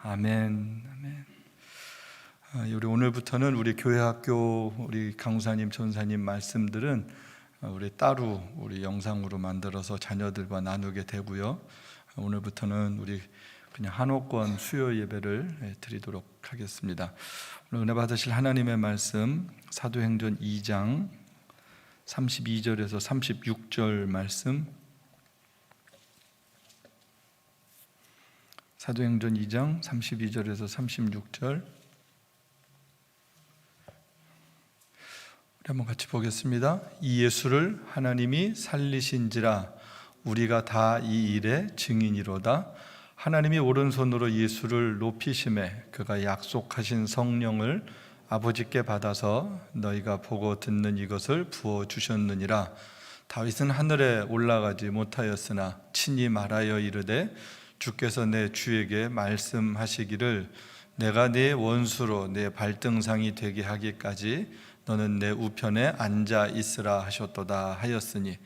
아멘. 아멘. 우리 오늘부터는 우리 교회 학교 우리 강사님, 전사님 말씀들은 우리 따로 우리 영상으로 만들어서 자녀들과 나누게 되고요. 오늘부터는 우리 그냥 한옥권 수요 예배를 드리도록 하겠습니다. 오늘 은혜 받으실 하나님의 말씀 사도행전 2장 32절에서 36절 말씀, 사도행전 2장 32절에서 36절 우리 한번 같이 보겠습니다. 이 예수를 하나님이 살리신지라 우리가 다 이 일의 증인이로다. 하나님이 오른손으로 예수를 높이심에 그가 약속하신 성령을 아버지께 받아서 너희가 보고 듣는 이것을 부어주셨느니라. 다윗은 하늘에 올라가지 못하였으나 친히 말하여 이르되 주께서 내 주에게 말씀하시기를 내가 네 원수로 내 발등상이 되게 하기까지 너는 내 우편에 앉아 있으라 하셨도다 하였으니,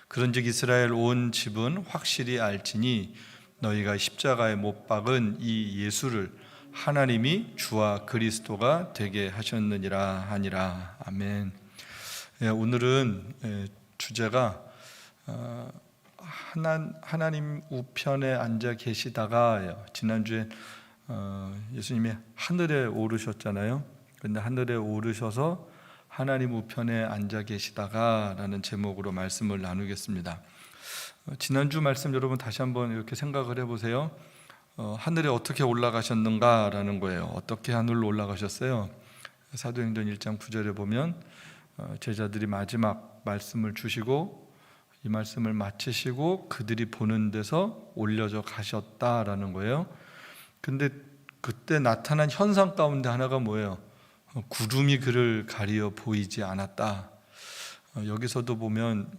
그런즉 이스라엘 온 집은 확실히 알지니 너희가 십자가에 못 박은 이 예수를 하나님이 주와 그리스도가 되게 하셨느니라 하니라. 아멘. 오늘은 주제가 하나님 우편에 앉아 계시다가, 지난주에 예수님이 하늘에 오르셨잖아요. 그런데 하늘에 오르셔서 하나님 우편에 앉아 계시다가 라는 제목으로 말씀을 나누겠습니다. 지난주 말씀 여러분 다시 한번 이렇게 생각을 해보세요. 하늘에 어떻게 올라가셨는가 라는 거예요. 어떻게 하늘로 올라가셨어요? 사도행전 1장 9절에 보면 제자들이 마지막 말씀을 주시고 이 말씀을 마치시고 그들이 보는 데서 올려져 가셨다라는 거예요. 근데 그때 나타난 현상 가운데 하나가 뭐예요? 구름이 그를 가리어 보이지 않았다. 여기서도 보면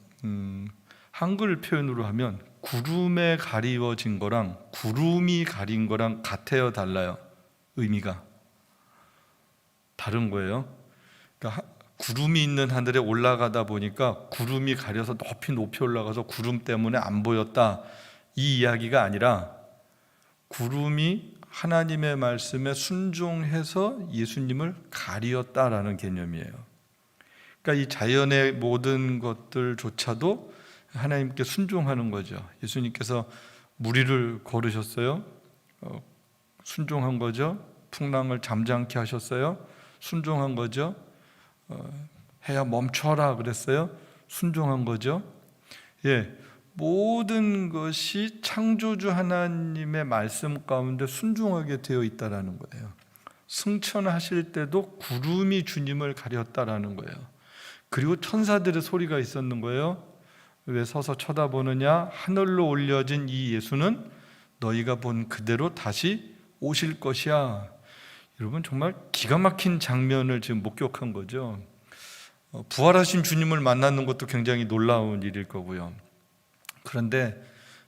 한글 표현으로 하면 구름에 가리워진 거랑 구름이 가린 거랑 같아요, 달라요? 의미가 다른 거예요. 그러니까 구름이 있는 하늘에 올라가다 보니까 구름이 가려서 높이 올라가서 구름 때문에 안 보였다, 이 이야기가 아니라 구름이 하나님의 말씀에 순종해서 예수님을 가리었다라는 개념이에요. 그러니까 이 자연의 모든 것들조차도 하나님께 순종하는 거죠. 예수님께서 무리를 걸으셨어요. 순종한 거죠. 풍랑을 잠잠케 하셨어요. 순종한 거죠. 해야 멈춰라 그랬어요. 순종한 거죠. 모든 것이 창조주 하나님의 말씀 가운데 순종하게 되어 있다라는 거예요. 승천하실 때도 구름이 주님을 가렸다라는 거예요. 그리고 천사들의 소리가 있었는 거예요. 왜 서서 쳐다보느냐? 하늘로 올려진 이 예수는 너희가 본 그대로 다시 오실 것이야. 여러분, 정말 기가 막힌 장면을 지금 목격한 거죠. 부활하신 주님을 만나는 것도 굉장히 놀라운 일일 거고요. 그런데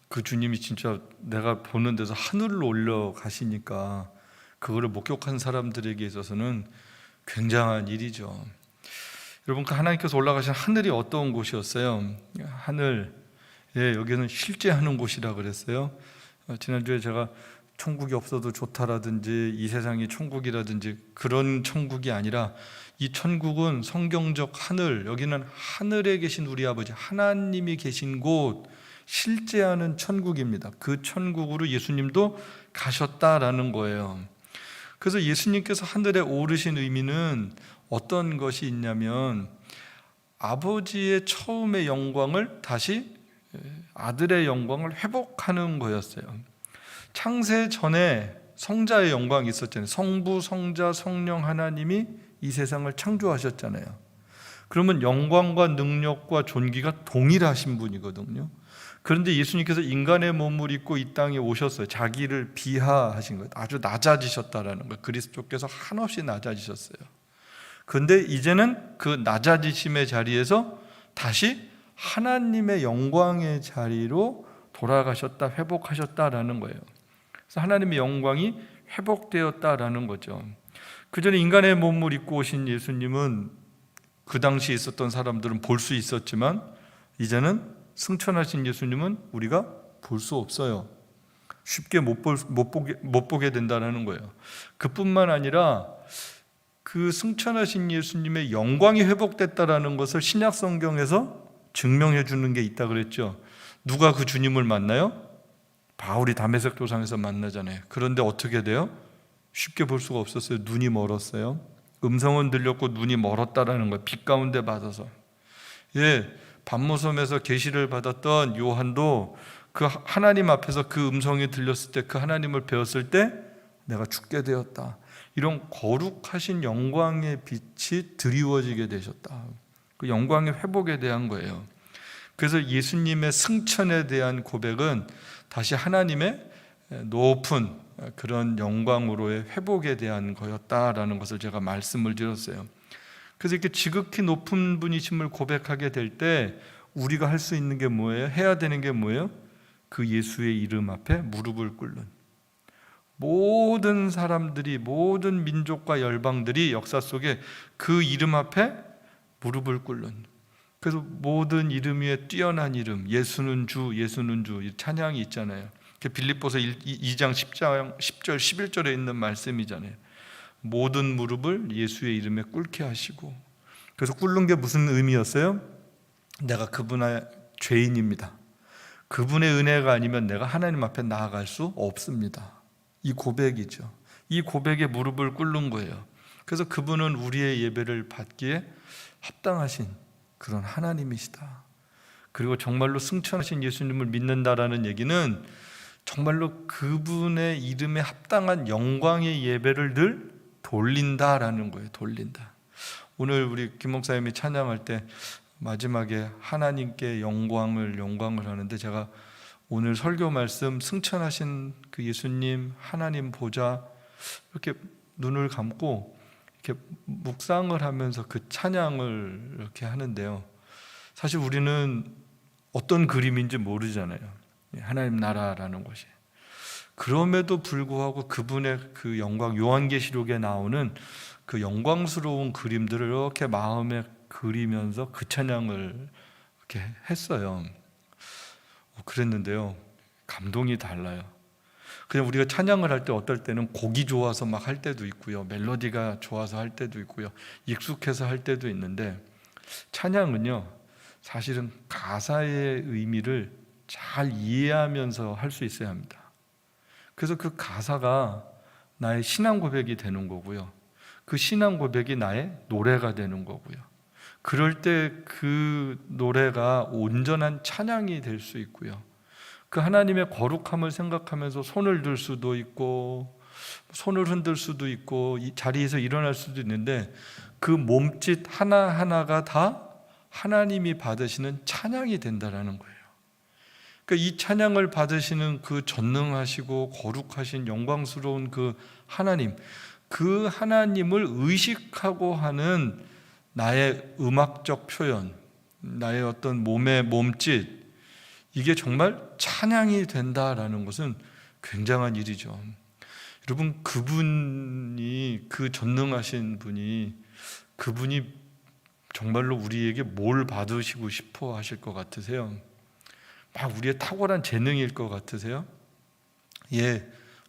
그 주님이 진짜 내가 보는 데서 하늘로 올라가시니까 그거를 목격한 사람들에게 있어서는 굉장한 일이죠. 여러분, 그 하나님께서 올라가신 하늘이 어떤 곳이었어요? 하늘, 여기는 실제 하는 곳이라 그랬어요. 지난주에 제가 천국이 없어도 좋다라든지 이 세상이 천국이라든지 그런 천국이 아니라 이 천국은 성경적 하늘, 여기는 하늘에 계신 우리 아버지 하나님이 계신 곳, 실제하는 천국입니다. 그 천국으로 예수님도 가셨다라는 거예요. 그래서 예수님께서 하늘에 오르신 의미는 어떤 것이 있냐면 아버지의 처음의 영광을 다시 아들의 영광을 회복하는 거였어요. 창세 전에 성자의 영광이 있었잖아요. 성부, 성자, 성령 하나님이 이 세상을 창조하셨잖아요. 그러면 영광과 능력과 존귀가 동일하신 분이거든요. 그런데 예수님께서 인간의 몸을 입고 이 땅에 오셨어요. 자기를 비하하신 거예요. 아주 낮아지셨다라는 거예요. 그리스도께서 한없이 낮아지셨어요. 그런데 이제는 그 낮아지심의 자리에서 다시 하나님의 영광의 자리로 돌아가셨다, 회복하셨다라는 거예요. 그래서 하나님의 영광이 회복되었다라는 거죠. 그 전에 인간의 몸을 입고 오신 예수님은 그 당시에 있었던 사람들은 볼 수 있었지만 이제는 승천하신 예수님은 우리가 볼 수 없어요. 쉽게 못 보게 된다는 거예요. 그뿐만 아니라 그 승천하신 예수님의 영광이 회복됐다라는 것을 신약 성경에서 증명해 주는 게 있다 그랬죠. 누가 그 주님을 만나요? 바울이 다메섹 도상에서 만나잖아요. 그런데 어떻게 돼요? 쉽게 볼 수가 없었어요. 눈이 멀었어요. 음성은 들렸고 눈이 멀었다라는 거예요. 빛 가운데 받아서. 반모섬에서 계시를 받았던 요한도 그 하나님 앞에서 그 음성이 들렸을 때, 그 하나님을 배웠을 때 내가 죽게 되었다, 이런 거룩하신 영광의 빛이 드리워지게 되셨다. 그 영광의 회복에 대한 거예요. 그래서 예수님의 승천에 대한 고백은 다시 하나님의 높은 그런 영광으로의 회복에 대한 거였다라는 것을 제가 말씀을 드렸어요. 그래서 이렇게 지극히 높은 분이심을 고백하게 될 때 우리가 할 수 있는 게 뭐예요? 해야 되는 게 뭐예요? 그 예수의 이름 앞에 무릎을 꿇는, 모든 사람들이, 모든 민족과 열방들이 역사 속에 그 이름 앞에 무릎을 꿇는, 그래서 모든 이름 위에 뛰어난 이름, 예수는 주, 예수는 주, 이 찬양이 있잖아요. 빌립보서 2장 10절 11절에 있는 말씀이잖아요. 모든 무릎을 예수의 이름에 꿇게 하시고. 그래서 꿇는 게 무슨 의미였어요? 내가 그분의 죄인입니다. 그분의 은혜가 아니면 내가 하나님 앞에 나아갈 수 없습니다. 이 고백이죠. 이 고백에 무릎을 꿇는 거예요. 그래서 그분은 우리의 예배를 받기에 합당하신 그런 하나님이시다. 그리고 정말로 승천하신 예수님을 믿는다라는 얘기는 정말로 그분의 이름에 합당한 영광의 예배를 늘 돌린다라는 거예요. 돌린다. 오늘 우리 김 목사님이 찬양할 때 마지막에 하나님께 영광을 하는데, 제가 오늘 설교 말씀 승천하신 그 예수님 하나님 보좌 이렇게 눈을 감고 이렇게 묵상을 하면서 그 찬양을 이렇게 하는데요, 사실 우리는 어떤 그림인지 모르잖아요. 하나님 나라라는 것이. 그럼에도 불구하고 그분의 그 영광, 요한계시록에 나오는 그 영광스러운 그림들을 이렇게 마음에 그리면서 그 찬양을 이렇게 했어요. 그랬는데요, 감동이 달라요. 그냥 우리가 찬양을 할 때 어떨 때는 곡이 좋아서 막 할 때도 있고요, 멜로디가 좋아서 할 때도 있고요, 익숙해서 할 때도 있는데, 찬양은요 사실은 가사의 의미를 잘 이해하면서 할 수 있어야 합니다. 그래서 그 가사가 나의 신앙 고백이 되는 거고요, 그 신앙 고백이 나의 노래가 되는 거고요, 그럴 때 그 노래가 온전한 찬양이 될 수 있고요, 그 하나님의 거룩함을 생각하면서 손을 들 수도 있고 손을 흔들 수도 있고 이 자리에서 일어날 수도 있는데, 그 몸짓 하나하나가 다 하나님이 받으시는 찬양이 된다라는 거예요. 그러니까 이 찬양을 받으시는 그 전능하시고 거룩하신 영광스러운 그 하나님, 그 하나님을 의식하고 하는 나의 음악적 표현, 나의 어떤 몸의 몸짓, 이게 정말 찬양이 된다라는 것은 굉장한 일이죠. 여러분, 그분이, 그 전능하신 분이, 그분이 정말로 우리에게 뭘 받으시고 싶어 하실 것 같으세요? 막 우리의 탁월한 재능일 것 같으세요?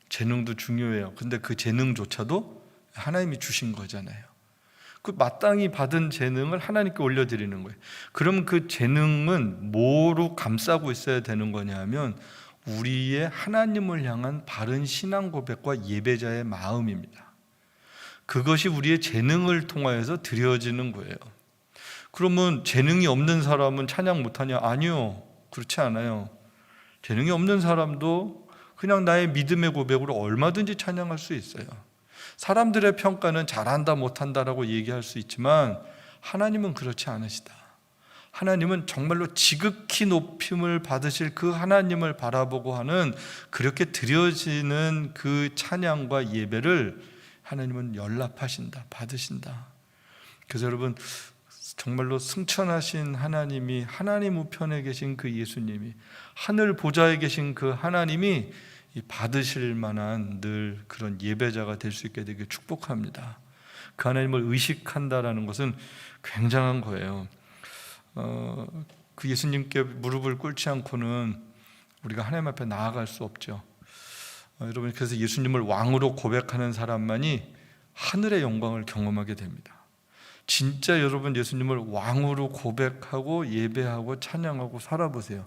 재능도 중요해요. 근데 그 재능조차도 하나님이 주신 거잖아요. 그 마땅히 받은 재능을 하나님께 올려드리는 거예요. 그럼 그 재능은 뭐로 감싸고 있어야 되는 거냐 하면 우리의 하나님을 향한 바른 신앙 고백과 예배자의 마음입니다. 그것이 우리의 재능을 통하여서 드려지는 거예요. 그러면 재능이 없는 사람은 찬양 못하냐? 아니요, 그렇지 않아요. 재능이 없는 사람도 그냥 나의 믿음의 고백으로 얼마든지 찬양할 수 있어요. 사람들의 평가는 잘한다 못한다라고 얘기할 수 있지만 하나님은 그렇지 않으시다. 하나님은 정말로 지극히 높임을 받으실 그 하나님을 바라보고 하는, 그렇게 드려지는 그 찬양과 예배를 하나님은 연락하신다, 받으신다. 그래서 여러분, 정말로 승천하신 하나님이, 하나님 우편에 계신 그 예수님이, 하늘 보좌에 계신 그 하나님이 받으실 만한 늘 그런 예배자가 될 수 있게 되길 축복합니다. 그 하나님을 의식한다라는 것은 굉장한 거예요. 그 예수님께 무릎을 꿇지 않고는 우리가 하나님 앞에 나아갈 수 없죠. 여러분, 그래서 예수님을 왕으로 고백하는 사람만이 하늘의 영광을 경험하게 됩니다. 진짜 여러분 예수님을 왕으로 고백하고 예배하고 찬양하고 살아보세요.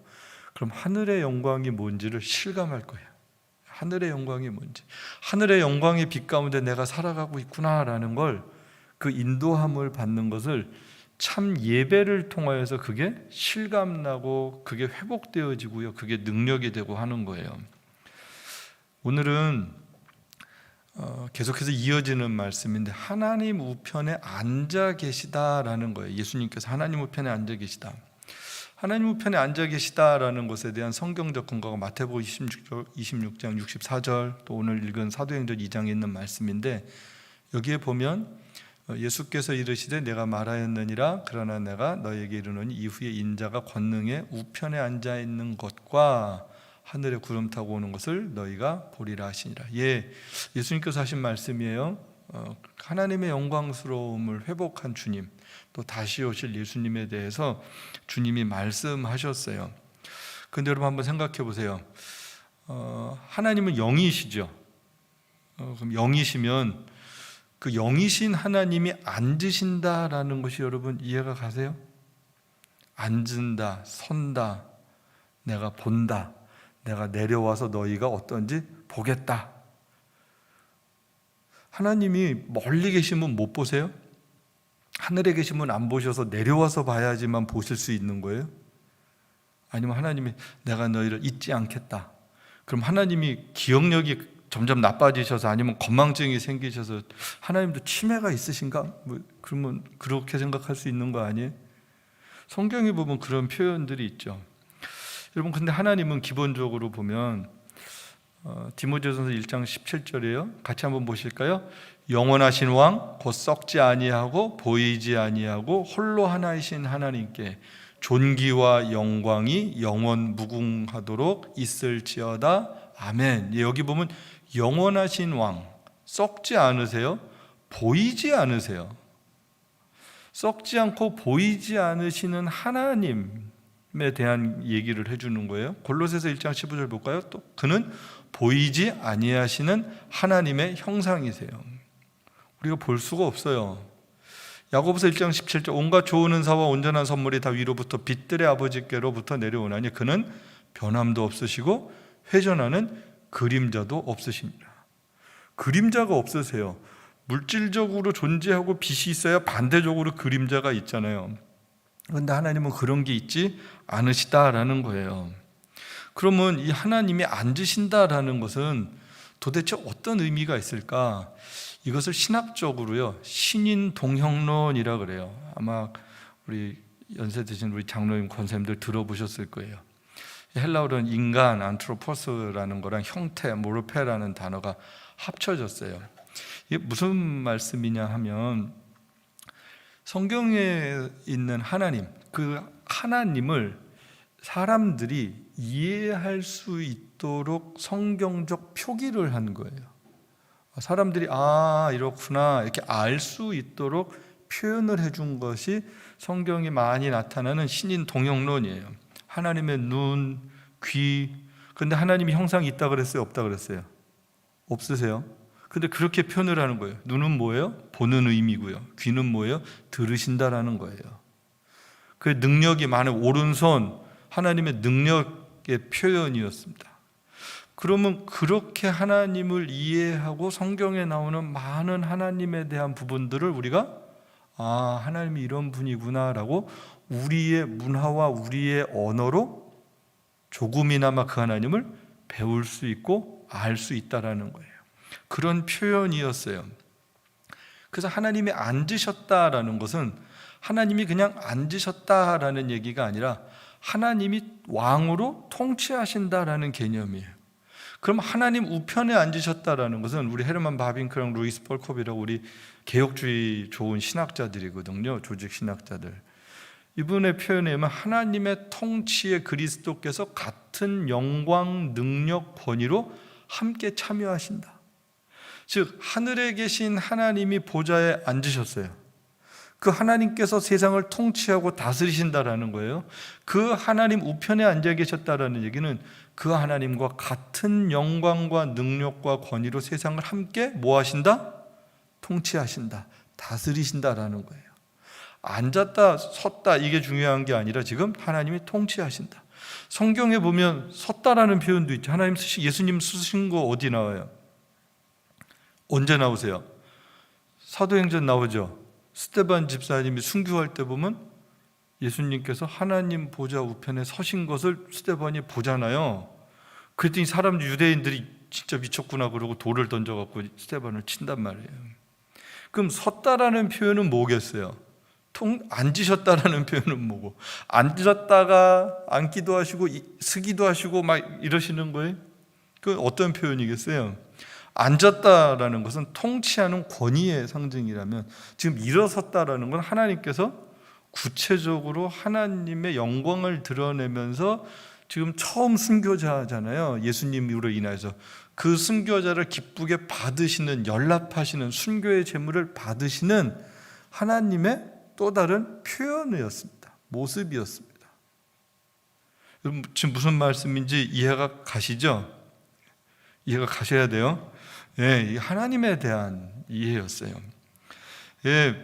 그럼 하늘의 영광이 뭔지를 실감할 거예요. 하늘의 영광이 뭔지, 하늘의 영광의 빛 가운데 내가 살아가고 있구나라는 걸, 그 인도함을 받는 것을 참 예배를 통하여서 그게 실감나고 그게 회복되어지고요, 그게 능력이 되고 하는 거예요. 오늘은 계속해서 이어지는 말씀인데, 하나님 우편에 앉아 계시다라는 거예요. 예수님께서 하나님 우편에 앉아 계시다, 하나님 우편에 앉아 계시다라는 것에 대한 성경적 근거가 마태복음 26장 64절, 또 오늘 읽은 사도행전 2장에 있는 말씀인데, 여기에 보면 예수께서 이르시되 내가 말하였느니라, 그러나 내가 너에게 이르노니 이후에 인자가 권능의 우편에 앉아 있는 것과 하늘에 구름 타고 오는 것을 너희가 보리라 하시니라. 예수님께서 하신 말씀이에요. 하나님의 영광스러움을 회복한 주님, 또 다시 오실 예수님에 대해서 주님이 말씀하셨어요. 그런데 여러분 한번 생각해 보세요. 하나님은 영이시죠. 그럼 영이시면 그 영이신 하나님이 앉으신다라는 것이 여러분 이해가 가세요? 앉은다, 선다, 내가 본다, 내가 내려와서 너희가 어떤지 보겠다. 하나님이 멀리 계시면 못 보세요? 하늘에 계시면 안 보셔서 내려와서 봐야지만 보실 수 있는 거예요? 아니면 하나님이 내가 너희를 잊지 않겠다, 그럼 하나님이 기억력이 점점 나빠지셔서, 아니면 건망증이 생기셔서 하나님도 치매가 있으신가? 그러면 그렇게 생각할 수 있는 거 아니에요? 성경에 보면 그런 표현들이 있죠. 여러분, 근데 하나님은 기본적으로 보면 디모데전서 1장 17절이에요. 같이 한번 보실까요? 영원하신 왕 곧 썩지 아니하고 보이지 아니하고 홀로 하나이신 하나님께 존귀와 영광이 영원 무궁하도록 있을지어다. 아멘. 여기 보면 영원하신 왕, 썩지 않으세요? 보이지 않으세요? 썩지 않고 보이지 않으시는 하나님에 대한 얘기를 해주는 거예요. 골로새서 1장 15절 볼까요? 또 그는 보이지 아니하시는 하나님의 형상이세요. 우리가 볼 수가 없어요. 야고보서 1장 17절, 온갖 좋은 은사와 온전한 선물이 다 위로부터 빛들의 아버지께로부터 내려오나니 그는 변함도 없으시고 회전하는 그림자도 없으십니다. 그림자가 없으세요. 물질적으로 존재하고 빛이 있어야 반대적으로 그림자가 있잖아요. 그런데 하나님은 그런 게 있지 않으시다라는 거예요. 그러면 이 하나님이 앉으신다라는 것은 도대체 어떤 의미가 있을까? 이것을 신학적으로요, 신인 동형론이라 그래요. 아마 우리 연세 드신 우리 장로님 권사님들 들어보셨을 거예요. 헬라어로는 인간, 안트로포스라는 거랑 형태, 모르페라는 단어가 합쳐졌어요. 이게 무슨 말씀이냐 하면, 성경에 있는 하나님, 그 하나님을 사람들이 이해할 수 있도록 성경적 표기를 한 거예요. 사람들이 이렇구나 이렇게 알 수 있도록 표현을 해준 것이 성경에 많이 나타나는 신인 동형론이에요. 하나님의 눈, 귀. 근데 하나님이 형상이 있다 그랬어요? 없다 그랬어요? 없으세요? 근데 그렇게 표현을 하는 거예요. 눈은 뭐예요? 보는 의미고요. 귀는 뭐예요? 들으신다라는 거예요. 그 능력이 많은 오른손, 하나님의 능력의 표현이었습니다. 그러면 그렇게 하나님을 이해하고 성경에 나오는 많은 하나님에 대한 부분들을 우리가 하나님이 이런 분이구나라고 우리의 문화와 우리의 언어로 조금이나마 그 하나님을 배울 수 있고 알 수 있다라는 거예요. 그런 표현이었어요. 그래서 하나님이 앉으셨다라는 것은 하나님이 그냥 앉으셨다라는 얘기가 아니라 하나님이 왕으로 통치하신다라는 개념이에요. 그럼 하나님 우편에 앉으셨다라는 것은, 우리 헤르만 바빙크랑 루이스 폴콥이라고 우리 개혁주의 좋은 신학자들이거든요. 조직 신학자들. 이분의 표현에 의하면 하나님의 통치에 그리스도께서 같은 영광, 능력, 권위로 함께 참여하신다. 즉 하늘에 계신 하나님이 보좌에 앉으셨어요. 그 하나님께서 세상을 통치하고 다스리신다라는 거예요. 그 하나님 우편에 앉아 계셨다라는 얘기는 그 하나님과 같은 영광과 능력과 권위로 세상을 함께 뭐 하신다? 통치하신다, 다스리신다라는 거예요. 앉았다 섰다 이게 중요한 게 아니라 지금 하나님이 통치하신다. 성경에 보면 섰다라는 표현도 있죠. 예수님 쓰신 거 어디 나와요? 언제 나오세요? 사도행전 나오죠. 스데반 집사님이 순교할 때 보면 예수님께서 하나님 보좌 우편에 서신 것을 스데반이 보잖아요. 그랬더니 유대인들이 진짜 미쳤구나 그러고 돌을 던져갖고 스데반을 친단 말이에요. 그럼 섰다라는 표현은 뭐겠어요? 앉으셨다라는 표현은 뭐고? 앉았다가 앉기도 하시고 서기도 하시고 막 이러시는 거예요? 그 어떤 표현이겠어요? 앉았다라는 것은 통치하는 권위의 상징이라면 지금 일어섰다라는 건 하나님께서 구체적으로 하나님의 영광을 드러내면서 지금 처음 순교자잖아요. 예수님으로 인해서 그 순교자를 기쁘게 받으시는, 연락하시는, 순교의 제물을 받으시는 하나님의 또 다른 표현이었습니다. 모습이었습니다. 여러분 지금 무슨 말씀인지 이해가 가시죠? 이해가 가셔야 돼요. 예, 하나님에 대한 이해였어요. 예,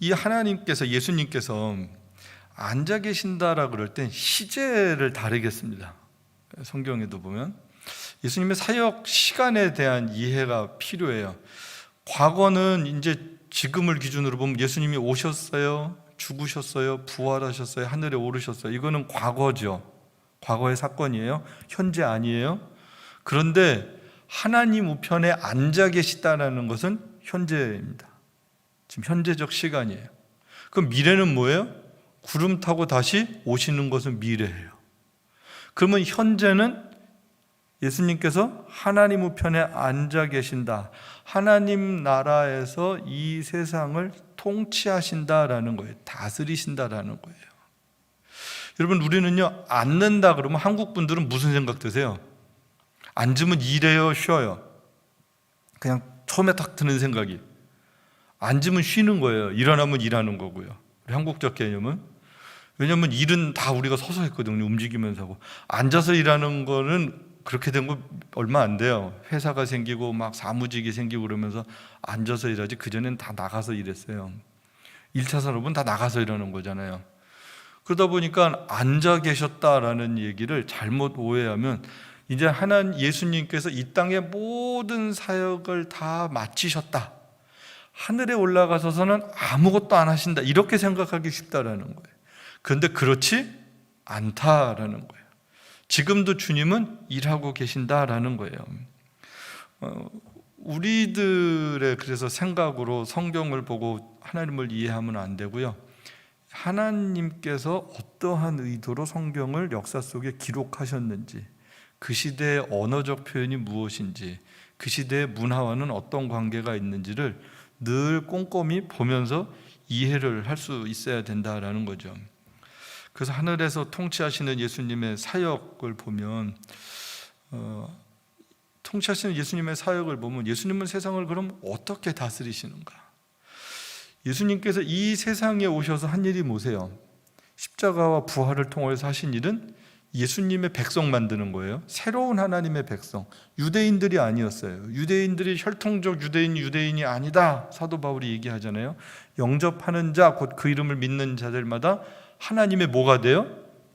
이 하나님께서, 예수님께서 앉아 계신다라 그럴 땐 시제를 다르겠습니다. 성경에도 보면 예수님의 사역 시간에 대한 이해가 필요해요. 과거는 이제 지금을 기준으로 보면 예수님이 오셨어요, 죽으셨어요, 부활하셨어요, 하늘에 오르셨어요. 이거는 과거죠. 과거의 사건이에요. 현재 아니에요. 그런데 하나님 우편에 앉아 계시다는 것은 현재입니다. 지금 현재적 시간이에요. 그럼 미래는 뭐예요? 구름 타고 다시 오시는 것은 미래예요. 그러면 현재는 예수님께서 하나님 우편에 앉아 계신다, 하나님 나라에서 이 세상을 통치하신다라는 거예요. 다스리신다라는 거예요. 여러분 우리는요, 앉는다 그러면 한국 분들은 무슨 생각 드세요? 앉으면 일해요, 쉬어요? 그냥 처음에 딱 드는 생각이 앉으면 쉬는 거예요. 일어나면 일하는 거고요. 우리 한국적 개념은. 왜냐하면 일은 다 우리가 서서 했거든요. 움직이면서 하고. 앉아서 일하는 거는 그렇게 된 거 얼마 안 돼요. 회사가 생기고 막 사무직이 생기고 그러면서 앉아서 일하지, 그전에는 다 나가서 일했어요. 1차 산업은 다 나가서 일하는 거잖아요. 그러다 보니까 앉아 계셨다라는 얘기를 잘못 오해하면 이제 예수님께서 이 땅의 모든 사역을 다 마치셨다, 하늘에 올라가셔서는 아무것도 안 하신다, 이렇게 생각하기 쉽다라는 거예요. 그런데 그렇지 않다라는 거예요. 지금도 주님은 일하고 계신다라는 거예요. 우리들의 그래서 생각으로 성경을 보고 하나님을 이해하면 안 되고요. 하나님께서 어떠한 의도로 성경을 역사 속에 기록하셨는지, 그 시대의 언어적 표현이 무엇인지, 그 시대의 문화와는 어떤 관계가 있는지를 늘 꼼꼼히 보면서 이해를 할 수 있어야 된다라는 거죠. 그래서 하늘에서 통치하시는 예수님의 사역을 보면 통치하시는 예수님의 사역을 보면 예수님은 세상을 그럼 어떻게 다스리시는가? 예수님께서 이 세상에 오셔서 한 일이 뭐세요? 십자가와 부활을 통해서 하신 일은 예수님의 백성 만드는 거예요. 새로운 하나님의 백성. 유대인들이 아니었어요. 유대인들이 혈통적 유대인이 아니다, 사도 바울이 얘기하잖아요. 영접하는 자, 곧 그 이름을 믿는 자들마다 하나님의 뭐가 돼요?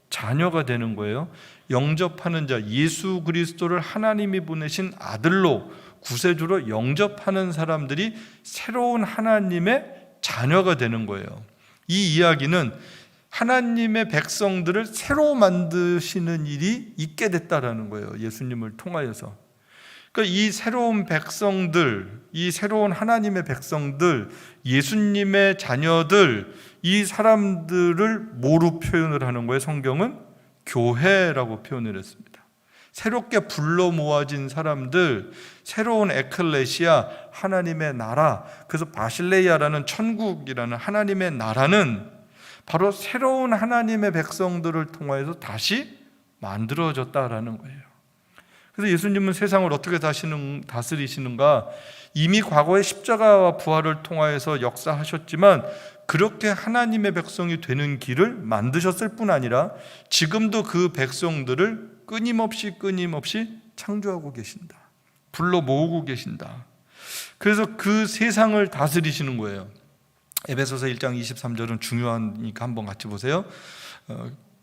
자녀가 되는 거예요. 영접하는 자, 예수 그리스도를 하나님이 보내신 아들로, 구세주로 영접하는 사람들이 새로운 하나님의 자녀가 되는 거예요. 이 이야기는 하나님의 백성들을 새로 만드시는 일이 있게 됐다라는 거예요. 예수님을 통하여서. 그러니까 이 새로운 백성들, 이 새로운 하나님의 백성들, 예수님의 자녀들, 이 사람들을 뭐로 표현을 하는 거예요? 성경은 교회라고 표현을 했습니다. 새롭게 불러 모아진 사람들, 새로운 에클레시아, 하나님의 나라. 그래서 바실레이아라는 천국이라는 하나님의 나라는 바로 새로운 하나님의 백성들을 통해서 다시 만들어졌다라는 거예요. 그래서 예수님은 세상을 어떻게 다스리시는가? 이미 과거의 십자가와 부활을 통하여서 역사하셨지만 그렇게 하나님의 백성이 되는 길을 만드셨을 뿐 아니라 지금도 그 백성들을 끊임없이 창조하고 계신다. 불러 모으고 계신다. 그래서 그 세상을 다스리시는 거예요. 에베소서 1장 23절은 중요하니까 한번 같이 보세요.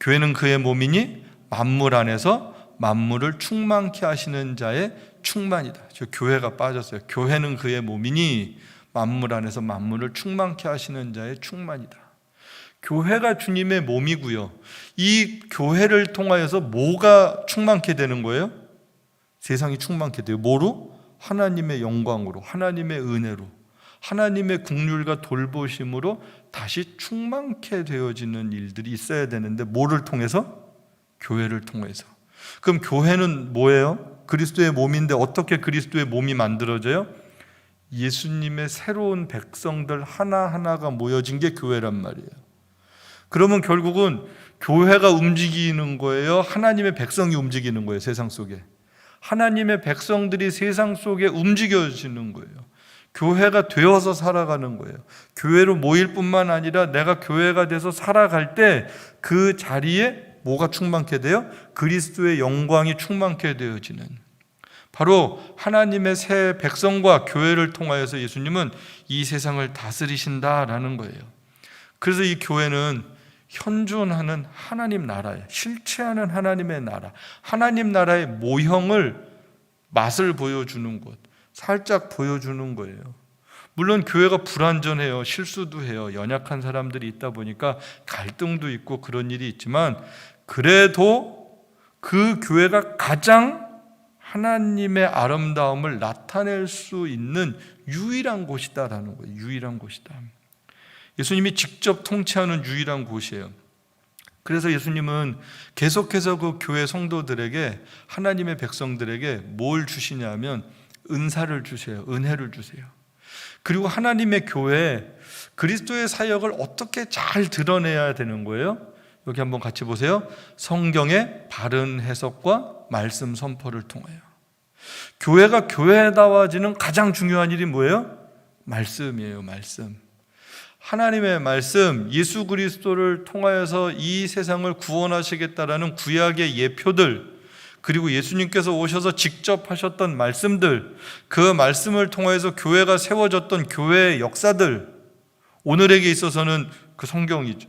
교회는 그의 몸이니 만물 안에서 만물을 충만케 하시는 자의 충만이다. 저 교회가 빠졌어요. 교회는 그의 몸이니 만물 안에서 만물을 충만케 하시는 자의 충만이다. 교회가 주님의 몸이고요. 이 교회를 통하여서 뭐가 충만케 되는 거예요? 세상이 충만케 돼요. 뭐로? 하나님의 영광으로, 하나님의 은혜로, 하나님의 긍휼과 돌보심으로 다시 충만케 되어지는 일들이 있어야 되는데 뭐를 통해서? 교회를 통해서. 그럼 교회는 뭐예요? 그리스도의 몸인데 어떻게 그리스도의 몸이 만들어져요? 예수님의 새로운 백성들 하나하나가 모여진 게 교회란 말이에요. 그러면 결국은 교회가 움직이는 거예요? 하나님의 백성이 움직이는 거예요? 세상 속에. 하나님의 백성들이 세상 속에 움직여지는 거예요. 교회가 되어서 살아가는 거예요. 교회로 모일 뿐만 아니라 내가 교회가 돼서 살아갈 때 그 자리에 뭐가 충만케 돼요? 그리스도의 영광이 충만케 되어지는, 바로 하나님의 새 백성과 교회를 통하여서 예수님은 이 세상을 다스리신다라는 거예요. 그래서 이 교회는 현존하는 하나님 나라예요. 실체하는 하나님의 나라, 하나님 나라의 모형을 맛을 보여주는 곳, 살짝 보여주는 거예요. 물론 교회가 불완전해요. 실수도 해요. 연약한 사람들이 있다 보니까 갈등도 있고 그런 일이 있지만 그래도 그 교회가 가장 하나님의 아름다움을 나타낼 수 있는 유일한 곳이다라는 거예요. 유일한 곳이다. 예수님이 직접 통치하는 유일한 곳이에요. 그래서 예수님은 계속해서 그 교회 성도들에게, 하나님의 백성들에게 뭘 주시냐면 은사를 주세요. 은혜를 주세요. 그리고 하나님의 교회, 그리스도의 사역을 어떻게 잘 드러내야 되는 거예요? 여기 한번 같이 보세요. 성경의 바른 해석과 말씀 선포를 통하여. 교회가 교회다워지는 가장 중요한 일이 뭐예요? 말씀이에요. 말씀. 하나님의 말씀, 예수 그리스도를 통하여서 이 세상을 구원하시겠다라는 구약의 예표들, 그리고 예수님께서 오셔서 직접 하셨던 말씀들, 그 말씀을 통해서 교회가 세워졌던 교회의 역사들, 오늘에게 있어서는 그 성경이죠.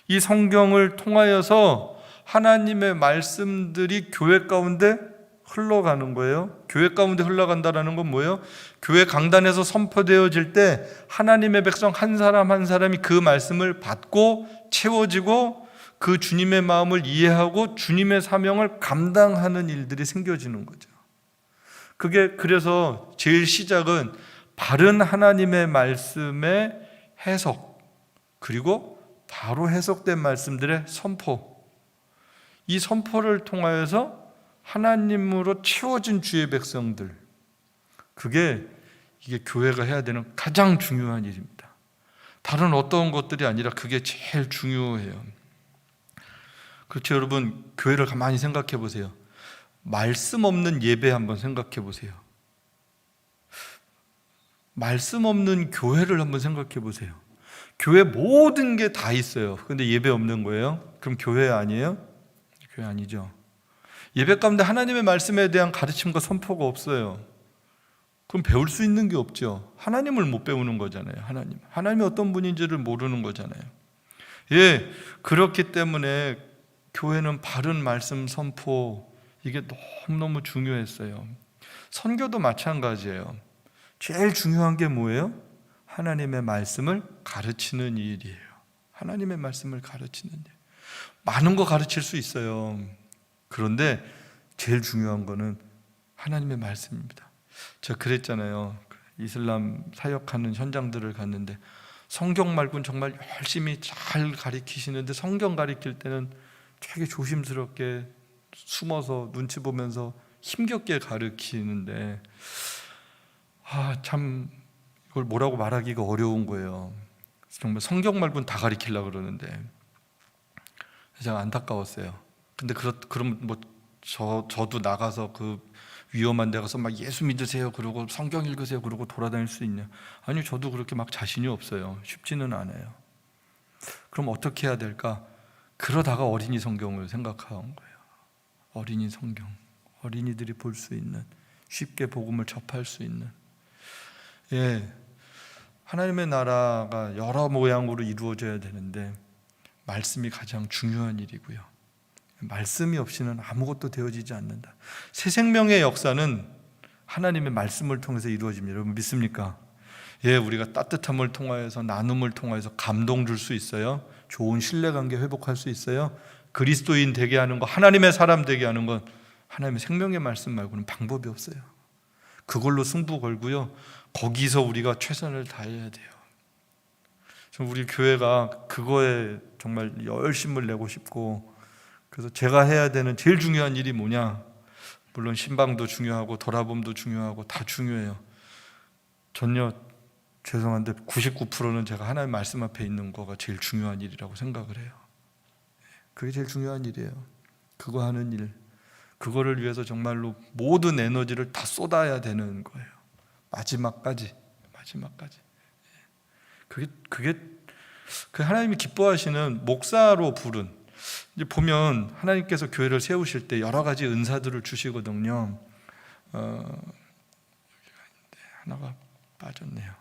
이 성경을 통하여서 하나님의 말씀들이 교회 가운데 흘러가는 거예요. 교회 가운데 흘러간다는 건 뭐예요? 교회 강단에서 선포되어질 때 하나님의 백성 한 사람 한 사람이 그 말씀을 받고 채워지고 그 주님의 마음을 이해하고 주님의 사명을 감당하는 일들이 생겨지는 거죠. 그게 그래서 제일 시작은 바른 하나님의 말씀의 해석, 그리고 바로 해석된 말씀들의 선포, 이 선포를 통하여서 하나님으로 채워진 주의 백성들, 이게 교회가 해야 되는 가장 중요한 일입니다. 다른 어떤 것들이 아니라 그게 제일 중요해요. 그렇죠, 여러분. 교회를 가만히 생각해 보세요. 말씀 없는 예배 한번 생각해 보세요. 말씀 없는 교회를 한번 생각해 보세요. 교회 모든 게 다 있어요. 근데 예배 없는 거예요? 그럼 교회 아니에요? 교회 아니죠. 예배 가운데 하나님의 말씀에 대한 가르침과 선포가 없어요. 그럼 배울 수 있는 게 없죠. 하나님을 못 배우는 거잖아요. 하나님이 어떤 분인지를 모르는 거잖아요. 예, 그렇기 때문에 교회는 바른 말씀 선포, 이게 너무너무 중요했어요. 선교도 마찬가지예요. 제일 중요한 게 뭐예요? 하나님의 말씀을 가르치는 일이에요. 하나님의 말씀을 가르치는 일. 많은 거 가르칠 수 있어요. 그런데 제일 중요한 거는 하나님의 말씀입니다. 제가 그랬잖아요. 이슬람 사역하는 현장들을 갔는데 성경 말고는 정말 열심히 잘 가르치시는데 성경 가르칠 때는 되게 조심스럽게 숨어서 눈치 보면서 힘겹게 가르치는데 참 이걸 뭐라고 말하기가 어려운 거예요. 정말 성경 말고는 다 가르치려고 그러는데 제가 안타까웠어요. 근데 그러면 뭐 저도 나가서 그 위험한 데 가서 막 예수 믿으세요 그러고 성경 읽으세요 그러고 돌아다닐 수 있냐? 아니요, 저도 그렇게 막 자신이 없어요. 쉽지는 않아요. 그럼 어떻게 해야 될까? 그러다가 어린이 성경을 생각한 거예요. 어린이 성경, 어린이들이 볼 수 있는, 쉽게 복음을 접할 수 있는. 하나님의 나라가 여러 모양으로 이루어져야 되는데 말씀이 가장 중요한 일이고요. 말씀이 없이는 아무것도 되어지지 않는다. 새 생명의 역사는 하나님의 말씀을 통해서 이루어집니다. 여러분 믿습니까? 우리가 따뜻함을 통하여서, 나눔을 통하여서 감동 줄 수 있어요. 좋은 신뢰관계 회복할 수 있어요. 그리스도인 되게 하는 거, 하나님의 사람 되게 하는 건 하나님의 생명의 말씀 말고는 방법이 없어요. 그걸로 승부 걸고요, 거기서 우리가 최선을 다해야 돼요. 우리 교회가 그거에 정말 열심을 내고 싶고, 그래서 제가 해야 되는 제일 중요한 일이 뭐냐? 물론 신방도 중요하고 돌아봄도 중요하고 다 중요해요. 전혀 죄송한데 99%는 제가 하나님 말씀 앞에 있는 거가 제일 중요한 일이라고 생각을 해요. 그게 제일 중요한 일이에요. 그거 하는 일, 그거를 위해서 정말로 모든 에너지를 다 쏟아야 되는 거예요. 마지막까지. 그게 그 하나님이 기뻐하시는 목사로 부른, 이제 보면 하나님께서 교회를 세우실 때 여러 가지 은사들을 주시거든요. 하나가 빠졌네요.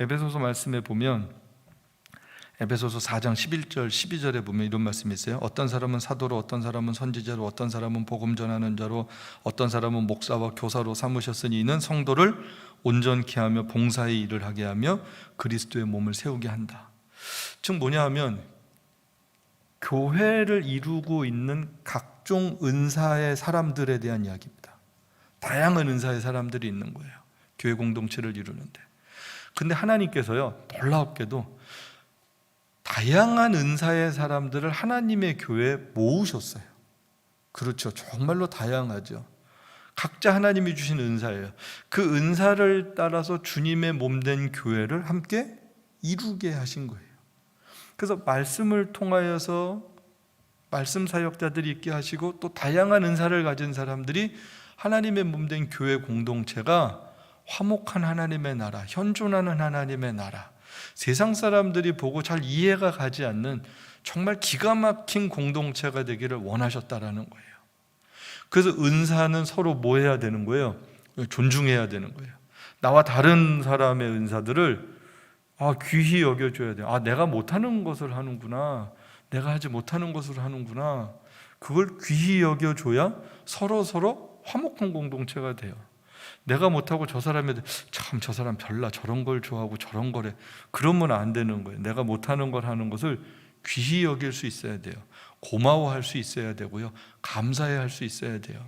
에베소서 말씀에 보면, 에베소서 4장 11절 12절에 보면 이런 말씀이 있어요. 어떤 사람은 사도로, 어떤 사람은 선지자로, 어떤 사람은 복음 전하는 자로, 어떤 사람은 목사와 교사로 삼으셨으니 이는 성도를 온전케 하며 봉사의 일을 하게 하며 그리스도의 몸을 세우게 한다. 즉 뭐냐 하면, 교회를 이루고 있는 각종 은사의 사람들에 대한 이야기입니다. 다양한 은사의 사람들이 있는 거예요, 교회 공동체를 이루는데. 근데 하나님께서요, 놀랍게도 다양한 은사의 사람들을 하나님의 교회에 모으셨어요. 그렇죠, 정말로 다양하죠. 각자 하나님이 주신 은사예요. 그 은사를 따라서 주님의 몸된 교회를 함께 이루게 하신 거예요. 그래서 말씀을 통하여서 말씀 사역자들이 있게 하시고, 또 다양한 은사를 가진 사람들이 하나님의 몸된 교회 공동체가 화목한 하나님의 나라, 현존하는 하나님의 나라, 세상 사람들이 보고 잘 이해가 가지 않는 정말 기가 막힌 공동체가 되기를 원하셨다라는 거예요. 그래서 은사는 서로 뭐 해야 되는 거예요? 존중해야 되는 거예요. 나와 다른 사람의 은사들을 귀히 여겨줘야 돼요. 내가 못하는 것을 하는구나, 내가 하지 못하는 것을 하는구나, 그걸 귀히 여겨줘야 서로 화목한 공동체가 돼요. 내가 못하고 저 사람이 참 저 사람 별나, 저런 걸 좋아하고 저런 거래, 그러면 안 되는 거예요. 내가 못하는 걸 하는 것을 귀히 여길 수 있어야 돼요. 고마워할 수 있어야 되고요, 감사해야 할 수 있어야 돼요.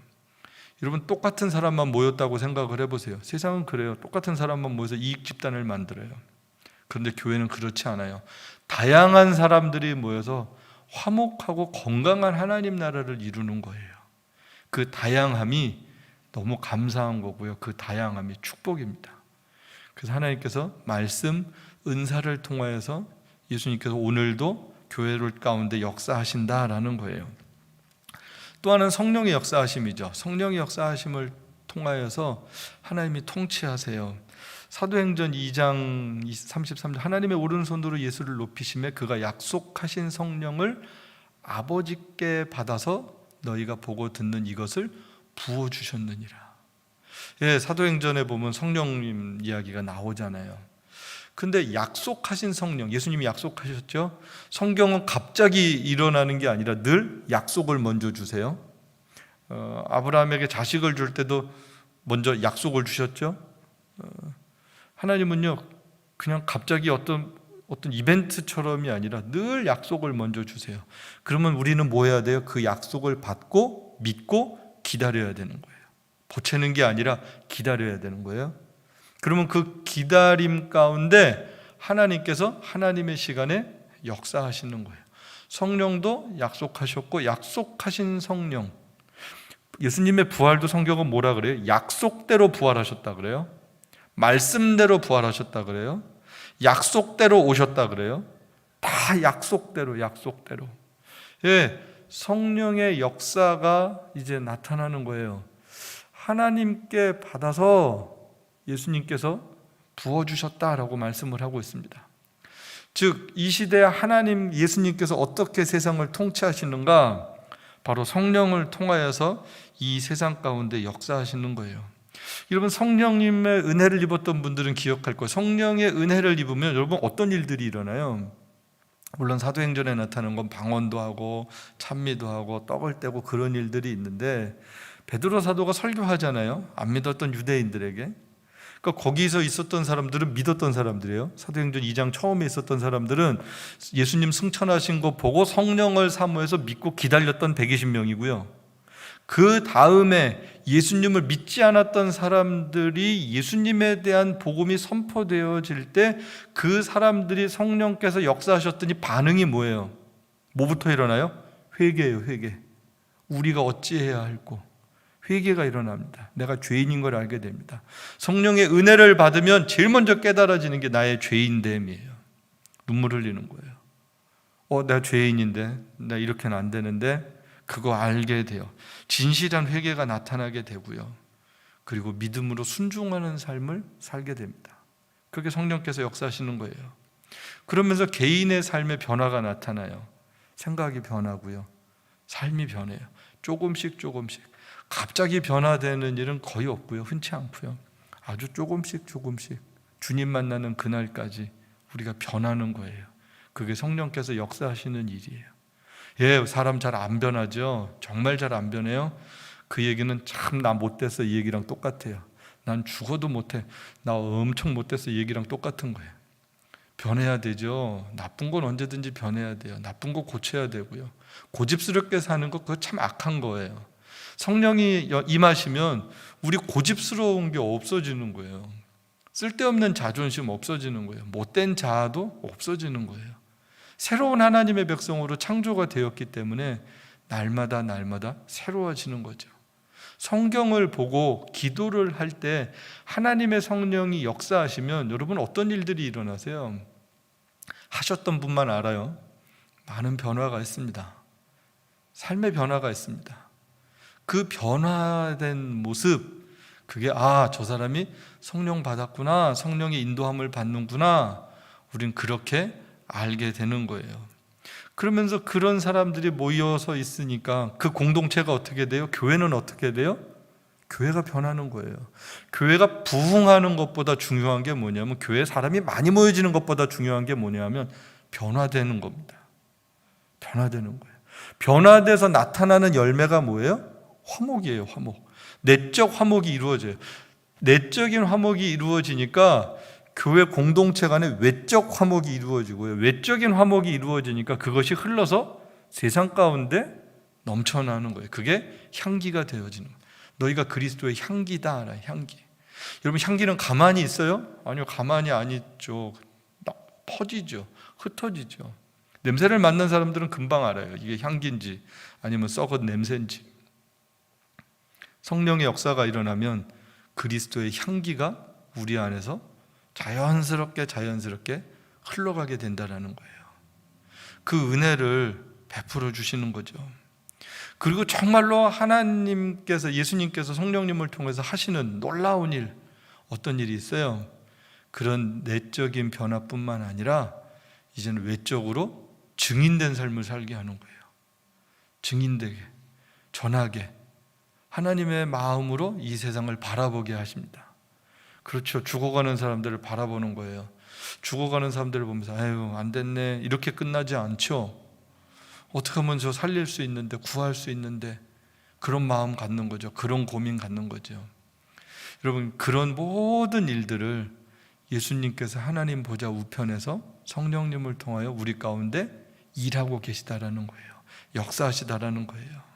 여러분, 똑같은 사람만 모였다고 생각을 해보세요. 세상은 그래요. 똑같은 사람만 모여서 이익 집단을 만들어요. 그런데 교회는 그렇지 않아요. 다양한 사람들이 모여서 화목하고 건강한 하나님 나라를 이루는 거예요. 그 다양함이 너무 감사한 거고요, 그 다양함이 축복입니다. 그래서 하나님께서 말씀, 은사를 통하여서 예수님께서 오늘도 교회를 가운데 역사하신다라는 거예요. 또 하나는 성령의 역사하심이죠. 성령의 역사하심을 통하여서 하나님이 통치하세요. 사도행전 2장 33절, 하나님의 오른손으로 예수를 높이시매 그가 약속하신 성령을 아버지께 받아서 너희가 보고 듣는 이것을 부어주셨느니라. 사도행전에 보면 성령님 이야기가 나오잖아요. 근데 약속하신 성령, 예수님이 약속하셨죠. 성경은 갑자기 일어나는 게 아니라 늘 약속을 먼저 주세요. 아브라함에게 자식을 줄 때도 먼저 약속을 주셨죠. 하나님은요, 그냥 갑자기 어떤 이벤트처럼이 아니라 늘 약속을 먼저 주세요. 그러면 우리는 뭐 해야 돼요? 그 약속을 받고 믿고 기다려야 되는 거예요. 보채는 게 아니라 기다려야 되는 거예요. 그러면 그 기다림 가운데 하나님께서 하나님의 시간에 역사하시는 거예요. 성령도 약속하셨고, 약속하신 성령, 예수님의 부활도 성경은 뭐라 그래요? 약속대로 부활하셨다 그래요. 말씀대로 부활하셨다 그래요. 약속대로 오셨다 그래요. 다 약속대로. 예, 성령의 역사가 이제 나타나는 거예요. 하나님께 받아서 예수님께서 부어주셨다라고 말씀을 하고 있습니다. 즉, 이 시대에 하나님 예수님께서 어떻게 세상을 통치하시는가? 바로 성령을 통하여서 이 세상 가운데 역사하시는 거예요. 여러분, 성령님의 은혜를 입었던 분들은 기억할 거예요. 성령의 은혜를 입으면 여러분 어떤 일들이 일어나요? 물론 사도행전에 나타나는 건 방언도 하고 찬미도 하고 떡을 떼고 그런 일들이 있는데, 베드로 사도가 설교하잖아요. 안 믿었던 유대인들에게. 그러니까 거기서 있었던 사람들은 믿었던 사람들이에요. 사도행전 2장 처음에 있었던 사람들은 예수님 승천하신 거 보고 성령을 사모해서 믿고 기다렸던 120명이고요. 그 다음에 예수님을 믿지 않았던 사람들이 예수님에 대한 복음이 선포되어질 때 그 사람들이 성령께서 역사하셨더니 반응이 뭐예요? 뭐부터 일어나요? 회개예요, 회개. 우리가 어찌해야 할꼬? 회개가 일어납니다. 내가 죄인인 걸 알게 됩니다. 성령의 은혜를 받으면 제일 먼저 깨달아지는 게 나의 죄인됨이에요. 눈물 흘리는 거예요. 내가 죄인인데, 나 이렇게는 안 되는데, 그거 알게 돼요. 진실한 회개가 나타나게 되고요. 그리고 믿음으로 순종하는 삶을 살게 됩니다. 그렇게 성령께서 역사하시는 거예요. 그러면서 개인의 삶의 변화가 나타나요. 생각이 변하고요. 삶이 변해요. 조금씩 조금씩. 갑자기 변화되는 일은 거의 없고요. 흔치 않고요. 아주 조금씩 주님 만나는 그날까지 우리가 변하는 거예요. 그게 성령께서 역사하시는 일이에요. 예, 사람 잘 안 변하죠. 정말 잘 안 변해요. 그 얘기는 참 나 못됐어 이 얘기랑 똑같아요. 난 죽어도 못해, 나 엄청 못됐어 이 얘기랑 똑같은 거예요. 변해야 되죠. 나쁜 건 언제든지 변해야 돼요. 나쁜 거 고쳐야 되고요. 고집스럽게 사는 거 그거 참 악한 거예요. 성령이 임하시면 우리 고집스러운 게 없어지는 거예요. 쓸데없는 자존심 없어지는 거예요. 못된 자아도 없어지는 거예요. 새로운 하나님의 백성으로 창조가 되었기 때문에 날마다 새로워지는 거죠. 성경을 보고 기도를 할 때 하나님의 성령이 역사하시면 여러분 어떤 일들이 일어나세요? 하셨던 분만 알아요. 많은 변화가 있습니다. 삶의 변화가 있습니다. 그 변화된 모습, 그게 저 사람이 성령 받았구나, 성령의 인도함을 받는구나, 우린 그렇게 알게 되는 거예요. 그러면서 그런 사람들이 모여서 있으니까 그 공동체가 어떻게 돼요? 교회는 어떻게 돼요? 교회가 변하는 거예요. 교회가 부흥하는 것보다 중요한 게 뭐냐면, 교회에 사람이 많이 모여지는 것보다 중요한 게 뭐냐면 변화되는 겁니다. 변화되는 거예요. 변화돼서 나타나는 열매가 뭐예요? 화목이에요, 화목. 내적 화목이 이루어져요. 내적인 화목이 이루어지니까 교회 공동체 간에 외적 화목이 이루어지고요. 외적인 화목이 이루어지니까 그것이 흘러서 세상 가운데 넘쳐나는 거예요. 그게 향기가 되어지는 거예요. 너희가 그리스도의 향기다, 향기. 여러분, 향기는 가만히 있어요? 아니요, 가만히 안 있죠. 막 퍼지죠. 흩어지죠. 냄새를 맡는 사람들은 금방 알아요. 이게 향기인지 아니면 썩은 냄새인지. 성령의 역사가 일어나면 그리스도의 향기가 우리 안에서 자연스럽게 흘러가게 된다는 거예요. 그 은혜를 베풀어 주시는 거죠. 그리고 정말로 하나님께서, 예수님께서 성령님을 통해서 하시는 놀라운 일, 어떤 일이 있어요? 그런 내적인 변화뿐만 아니라 이제는 외적으로 증인된 삶을 살게 하는 거예요. 증인되게, 전하게, 하나님의 마음으로 이 세상을 바라보게 하십니다. 그렇죠. 죽어가는 사람들을 바라보는 거예요. 죽어가는 사람들을 보면서 아유 안 됐네, 이렇게 끝나지 않죠. 어떻게 하면 저 살릴 수 있는데, 구할 수 있는데, 그런 마음 갖는 거죠. 그런 고민 갖는 거죠. 여러분, 그런 모든 일들을 예수님께서 하나님 보좌 우편에서 성령님을 통하여 우리 가운데 일하고 계시다라는 거예요. 역사하시다라는 거예요.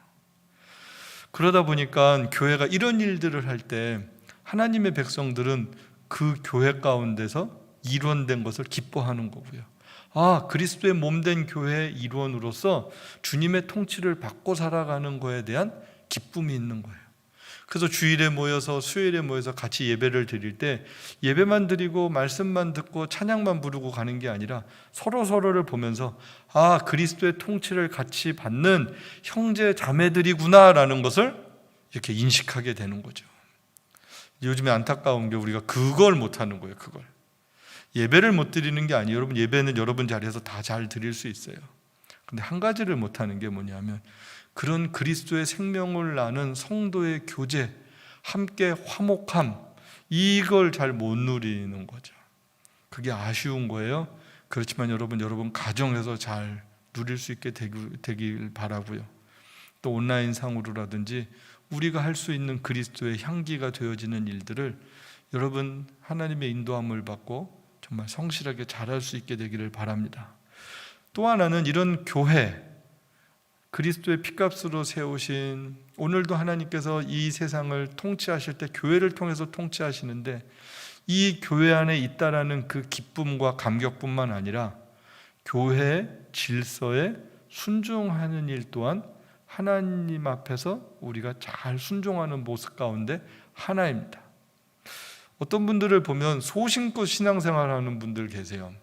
그러다 보니까 교회가 이런 일들을 할 때 하나님의 백성들은 그 교회 가운데서 일원된 것을 기뻐하는 거고요. 그리스도의 몸된 교회의 일원으로서 주님의 통치를 받고 살아가는 거에 대한 기쁨이 있는 거예요. 그래서 주일에 모여서 수요일에 모여서 같이 예배를 드릴 때 예배만 드리고 말씀만 듣고 찬양만 부르고 가는 게 아니라 서로를 보면서 그리스도의 통치를 같이 받는 형제 자매들이구나라는 것을 이렇게 인식하게 되는 거죠. 요즘에 안타까운 게 우리가 그걸 못하는 거예요. 그걸 예배를 못 드리는 게 아니에요. 여러분, 예배는 여러분 자리에서 다 잘 드릴 수 있어요. 근데 한 가지를 못하는 게 뭐냐면 그런 그리스도의 생명을 나는 성도의 교제, 함께 화목함, 이걸 잘 못 누리는 거죠. 그게 아쉬운 거예요. 그렇지만 여러분 가정에서 잘 누릴 수 있게 되길 바라고요. 또 온라인 상으로라든지 우리가 할 수 있는 그리스도의 향기가 되어지는 일들을 여러분 하나님의 인도함을 받고 정말 성실하게 잘할 수 있게 되기를 바랍니다. 또 하나는 이런 교회, 그리스도의 피값으로 세우신, 오늘도 하나님께서 이 세상을 통치하실 때 교회를 통해서 통치하시는데 이 교회 안에 있다라는 그 기쁨과 감격뿐만 아니라 교회의 질서에 순종하는 일 또한 하나님 앞에서 우리가 잘 순종하는 모습 가운데 하나입니다. 어떤 분들을 보면 소신껏 신앙생활하는 분들 계세요.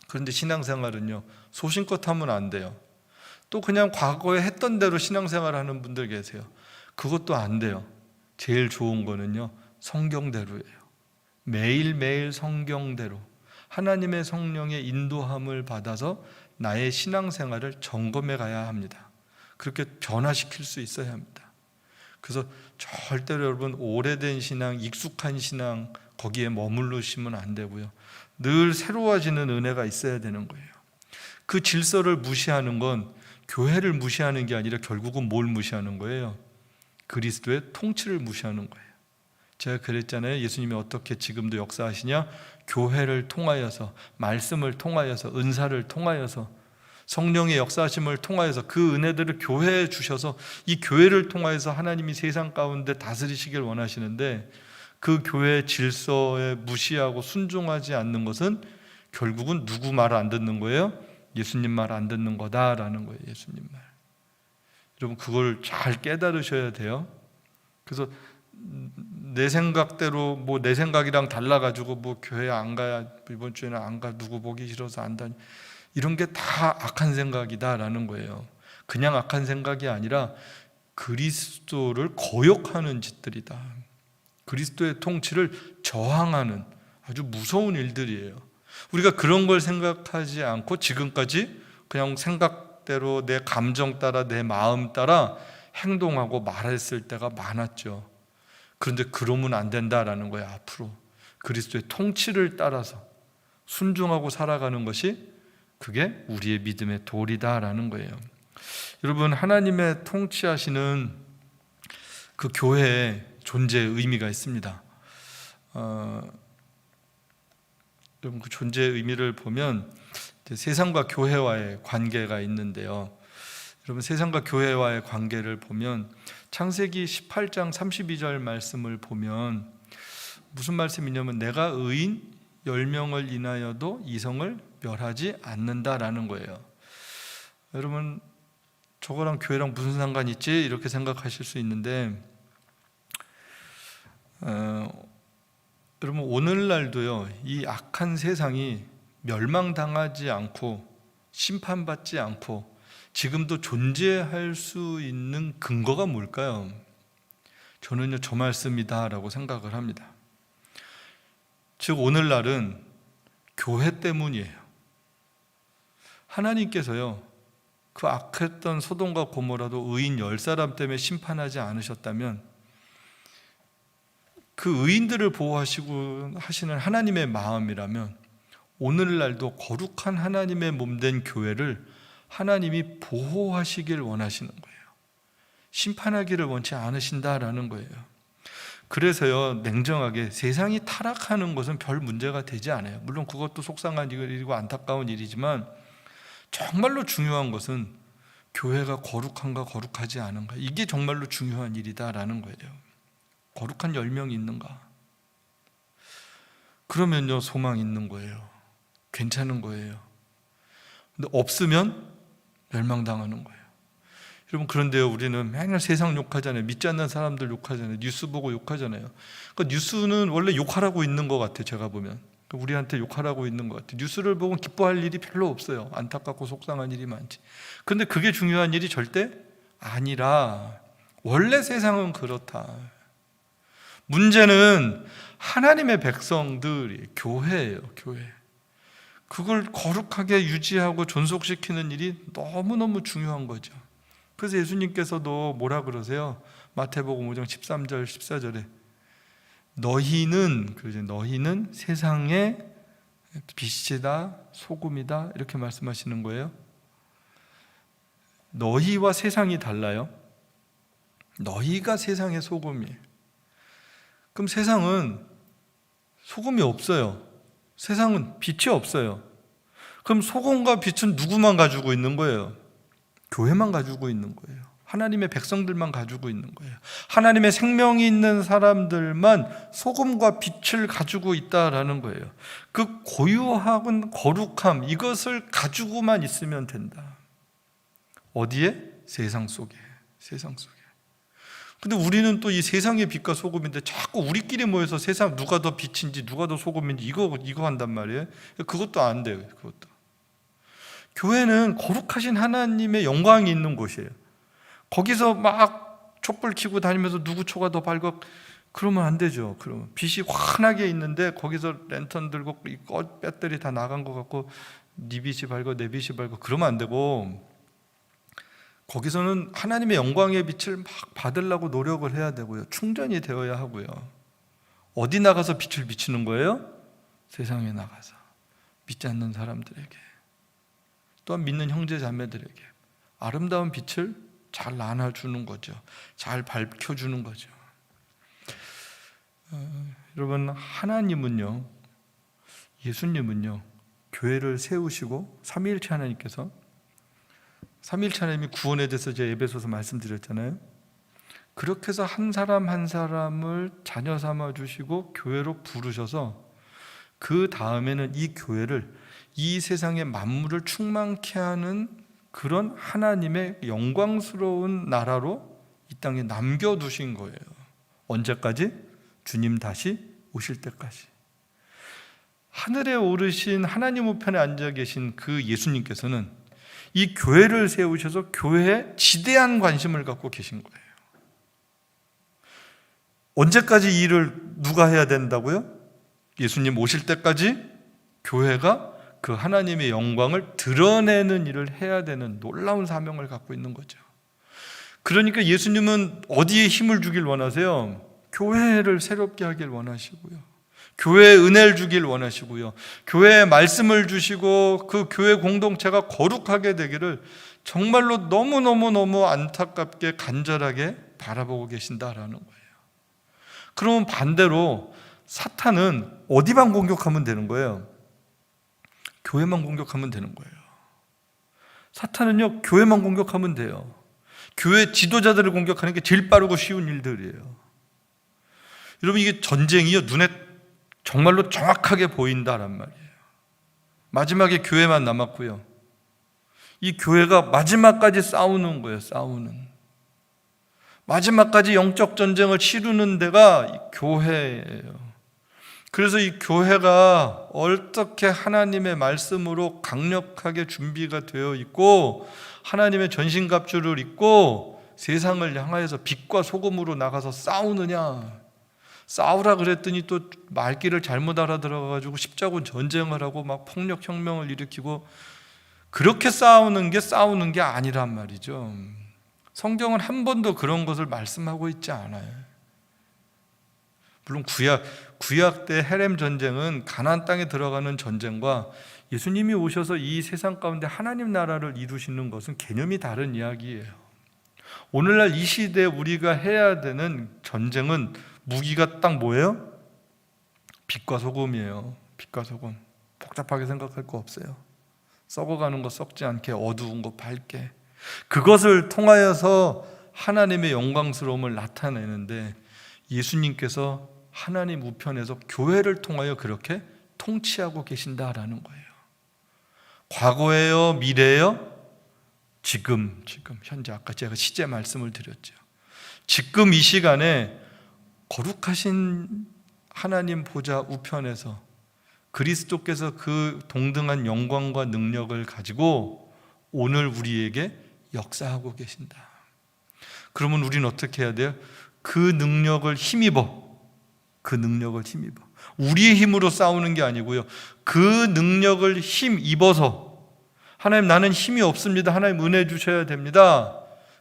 그런데 신앙생활은요, 소신껏 하면 안 돼요. 또 그냥 과거에 했던 대로 신앙생활하는 분들 계세요. 그것도 안 돼요. 제일 좋은 거는요, 성경대로예요. 매일매일 성경대로 하나님의 성령의 인도함을 받아서 나의 신앙생활을 점검해 가야 합니다. 그렇게 변화시킬 수 있어야 합니다. 그래서 절대로 여러분 오래된 신앙, 익숙한 신앙 거기에 머무르시면 안 되고요. 늘 새로워지는 은혜가 있어야 되는 거예요. 그 질서를 무시하는 건 교회를 무시하는 게 아니라 결국은 뭘 무시하는 거예요? 그리스도의 통치를 무시하는 거예요. 제가 그랬잖아요. 예수님이 어떻게 지금도 역사하시냐? 교회를 통하여서, 말씀을 통하여서, 은사를 통하여서, 성령의 역사하심을 통하여서 그 은혜들을 교회에 주셔서 이 교회를 통하여서 하나님이 세상 가운데 다스리시길 원하시는데 그 교회의 질서에 무시하고 순종하지 않는 것은 결국은 누구 말 안 듣는 거예요? 예수님 말 안 듣는 거다라는 거예요. 예수님 말. 여러분 그걸 잘 깨달으셔야 돼요. 그래서 내 생각대로 내 생각이랑 달라가지고 교회 안 가야, 이번 주에는 안 가, 누구 보기 싫어서 안 다니, 이런 게 다 악한 생각이다라는 거예요. 그냥 악한 생각이 아니라 그리스도를 거역하는 짓들이다. 그리스도의 통치를 저항하는 아주 무서운 일들이에요. 우리가 그런 걸 생각하지 않고 지금까지 그냥 생각대로 내 감정 따라 내 마음 따라 행동하고 말했을 때가 많았죠. 그런데 그러면 안 된다라는 거예요. 앞으로 그리스도의 통치를 따라서 순종하고 살아가는 것이 그게 우리의 믿음의 도리다라는 거예요. 여러분 하나님의 통치하시는 그 교회의 존재의 의미가 있습니다. 여러분 그 존재의 의미를 보면 세상과 교회와의 관계가 있는데요. 여러분 세상과 교회와의 관계를 보면 창세기 18장 32절 말씀을 보면 무슨 말씀이냐면 내가 의인 10명을 인하여도 이성을 멸하지 않는다라는 거예요. 여러분 저거랑 교회랑 무슨 상관이 있지? 이렇게 생각하실 수 있는데 여러분 오늘날도요 이 악한 세상이 멸망당하지 않고 심판받지 않고 지금도 존재할 수 있는 근거가 뭘까요? 저는요 저 말씀이다 라고 생각을 합니다. 즉 오늘날은 교회 때문이에요. 하나님께서요 그 악했던 소돔과 고모라도 의인 10사람 때문에 심판하지 않으셨다면 그 의인들을 보호하시고 하시는 하나님의 마음이라면 오늘날도 거룩한 하나님의 몸된 교회를 하나님이 보호하시길 원하시는 거예요. 심판하기를 원치 않으신다라는 거예요. 그래서요 냉정하게 세상이 타락하는 것은 별 문제가 되지 않아요. 물론 그것도 속상한 일이고 안타까운 일이지만 정말로 중요한 것은 교회가 거룩한가 거룩하지 않은가, 이게 정말로 중요한 일이다라는 거예요. 거룩한 10명이 있는가? 그러면요 소망이 있는 거예요. 괜찮은 거예요. 근데 없으면 멸망당하는 거예요. 여러분, 그런데요, 우리는 맨날 세상 욕하잖아요. 믿지 않는 사람들 욕하잖아요. 뉴스 보고 욕하잖아요. 그러니까 뉴스는 원래 욕하라고 있는 것 같아요. 제가 보면 우리한테 욕하라고 있는 것 같아요. 뉴스를 보고 기뻐할 일이 별로 없어요. 안타깝고 속상한 일이 많지. 근데 그게 중요한 일이 절대 아니라 원래 세상은 그렇다. 문제는 하나님의 백성들이 교회예요. 교회. 그걸 거룩하게 유지하고 존속시키는 일이 너무너무 중요한 거죠. 그래서 예수님께서도 뭐라 그러세요? 마태복음 5장 13절 14절에 너희는 세상의 빛이다, 소금이다, 이렇게 말씀하시는 거예요. 너희와 세상이 달라요. 너희가 세상의 소금이에요. 그럼 세상은 소금이 없어요. 세상은 빛이 없어요. 그럼 소금과 빛은 누구만 가지고 있는 거예요? 교회만 가지고 있는 거예요. 하나님의 백성들만 가지고 있는 거예요. 하나님의 생명이 있는 사람들만 소금과 빛을 가지고 있다라는 거예요. 그 고유한 거룩함, 이것을 가지고만 있으면 된다. 어디에? 세상 속에. 세상 속에. 근데 우리는 또 이 세상의 빛과 소금인데 자꾸 우리끼리 모여서 세상 누가 더 빛인지 누가 더 소금인지 이거 한단 말이에요. 그것도 안 돼요. 그것도. 교회는 거룩하신 하나님의 영광이 있는 곳이에요. 거기서 막 촛불 켜고 다니면서 누구 초가 더 밝아, 그러면 안 되죠. 그러면 빛이 환하게 있는데 거기서 랜턴 들고 배터리 다 나간 것 같고 네 빛이 밝고 내 빛이 밝고 그러면 안 되고, 거기서는 하나님의 영광의 빛을 막 받으려고 노력을 해야 되고요. 충전이 되어야 하고요. 어디 나가서 빛을 비추는 거예요? 세상에 나가서 믿지 않는 사람들에게, 또한 믿는 형제 자매들에게 아름다운 빛을 잘 나눠주는 거죠. 잘 밝혀주는 거죠. 여러분, 하나님은요, 예수님은요, 교회를 세우시고 삼위일체 하나님께서, 삼위일체 하나님이 구원에 대해서 제가 에베소서 말씀드렸잖아요. 그렇게 해서 한 사람 한 사람을 자녀 삼아 주시고 교회로 부르셔서 그 다음에는 이 교회를 이 세상의 만물을 충만케 하는 그런 하나님의 영광스러운 나라로 이 땅에 남겨두신 거예요. 언제까지? 주님 다시 오실 때까지. 하늘에 오르신 하나님 우편에 앉아 계신 그 예수님께서는 이 교회를 세우셔서 교회에 지대한 관심을 갖고 계신 거예요. 언제까지 이 일을 누가 해야 된다고요? 예수님 오실 때까지 교회가 그 하나님의 영광을 드러내는 일을 해야 되는 놀라운 사명을 갖고 있는 거죠. 그러니까 예수님은 어디에 힘을 주길 원하세요? 교회를 새롭게 하길 원하시고요. 교회에 은혜를 주길 원하시고요. 교회에 말씀을 주시고 그 교회 공동체가 거룩하게 되기를 정말로 너무너무 안타깝게 간절하게 바라보고 계신다라는 거예요. 그러면 반대로 사탄은 어디만 공격하면 되는 거예요? 교회만 공격하면 되는 거예요. 사탄은요, 교회만 공격하면 돼요. 교회 지도자들을 공격하는 게 제일 빠르고 쉬운 일들이에요. 여러분, 이게 전쟁이요, 눈에 정말로 정확하게 보인다란 말이에요. 마지막에 교회만 남았고요. 이 교회가 마지막까지 싸우는 거예요. 싸우는. 마지막까지 영적 전쟁을 치르는 데가 이 교회예요. 그래서 이 교회가 어떻게 하나님의 말씀으로 강력하게 준비가 되어 있고 하나님의 전신갑주를 입고 세상을 향하여서 빛과 소금으로 나가서 싸우느냐. 싸우라 그랬더니 또 말귀를 잘못 알아들어가지고 십자군 전쟁을 하고 막 폭력혁명을 일으키고, 그렇게 싸우는 게 아니란 말이죠. 성경은 한 번도 그런 것을 말씀하고 있지 않아요. 물론 구약 때 헤렘 전쟁은 가나안 땅에 들어가는 전쟁과 예수님이 오셔서 이 세상 가운데 하나님 나라를 이루시는 것은 개념이 다른 이야기예요. 오늘날 이 시대에 우리가 해야 되는 전쟁은 무기가 딱 뭐예요? 빛과 소금이에요. 빛과 소금. 복잡하게 생각할 거 없어요. 썩어가는 거 썩지 않게, 어두운 거 밝게, 그것을 통하여서 하나님의 영광스러움을 나타내는데, 예수님께서 하나님 우편에서 교회를 통하여 그렇게 통치하고 계신다라는 거예요. 과거예요? 미래예요? 지금 현재 아까 제가 시제 말씀을 드렸죠. 지금 이 시간에 거룩하신 하나님 보좌 우편에서 그리스도께서 그 동등한 영광과 능력을 가지고 오늘 우리에게 역사하고 계신다. 그러면 우리는 어떻게 해야 돼요? 그 능력을 힘입어. 우리의 힘으로 싸우는 게 아니고요, 그 능력을 힘입어서, 하나님 나는 힘이 없습니다, 하나님 은혜 주셔야 됩니다,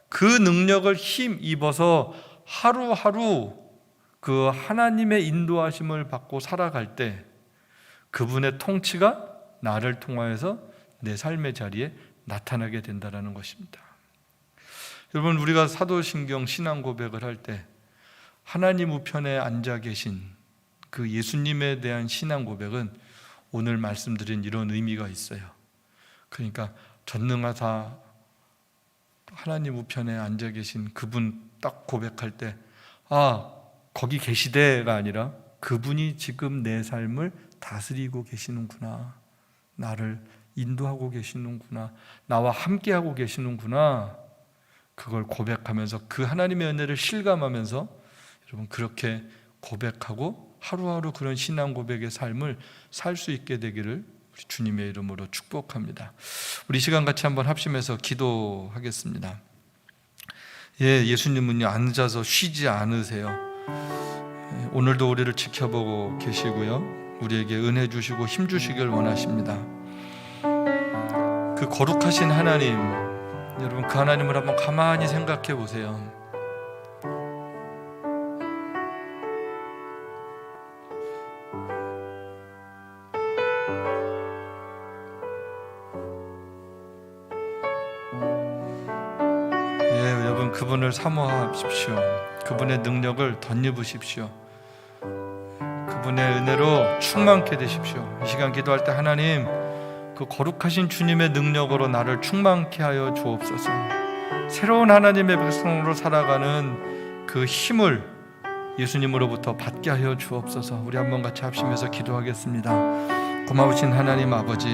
그 능력을 힘입어서 하루하루 그 하나님의 인도하심을 받고 살아갈 때 그분의 통치가 나를 통하여서 내 삶의 자리에 나타나게 된다는 것입니다. 여러분, 우리가 사도신경 신앙 고백을 할 때 하나님 우편에 앉아 계신 그 예수님에 대한 신앙 고백은 오늘 말씀드린 이런 의미가 있어요. 그러니까 전능하사 하나님 우편에 앉아 계신 그분 딱 고백할 때, 아, 거기 계시대가 아니라 그분이 지금 내 삶을 다스리고 계시는구나, 나를 인도하고 계시는구나, 나와 함께하고 계시는구나, 그걸 고백하면서 그 하나님의 은혜를 실감하면서 여러분 그렇게 고백하고 하루하루 그런 신앙 고백의 삶을 살 수 있게 되기를 우리 주님의 이름으로 축복합니다. 우리 시간 같이 한번 합심해서 기도하겠습니다. 예수님은요, 앉아서 쉬지 않으세요. 오늘도 우리를 지켜보고 계시고요, 우리에게 은혜 주시고 힘 주시길 원하십니다. 그 거룩하신 하나님, 여러분 그 하나님을 한번 가만히 생각해 보세요. 여러분 그분을 사모하십시오. 그분의 능력을 덧입으십시오. 그분의 은혜로 충만케 되십시오. 이 시간 기도할 때 하나님, 그 거룩하신 주님의 능력으로 나를 충만케 하여 주옵소서. 새로운 하나님의 백성으로 살아가는 그 힘을 예수님으로부터 받게 하여 주옵소서. 우리 한번 같이 합심해서 기도하겠습니다. 고마우신 하나님 아버지,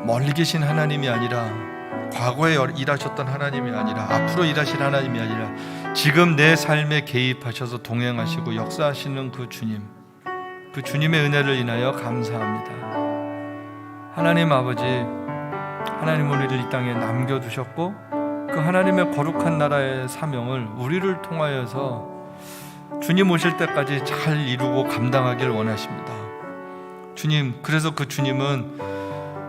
멀리 계신 하나님이 아니라, 과거에 일하셨던 하나님이 아니라, 앞으로 일하실 하나님이 아니라 지금 내 삶에 개입하셔서 동행하시고 역사하시는 그 주님, 그 주님의 은혜를 인하여 감사합니다. 하나님 아버지, 하나님 우리를 이 땅에 남겨두셨고 그 하나님의 거룩한 나라의 사명을 우리를 통하여서 주님 오실 때까지 잘 이루고 감당하길 원하십니다. 주님, 그래서 그 주님은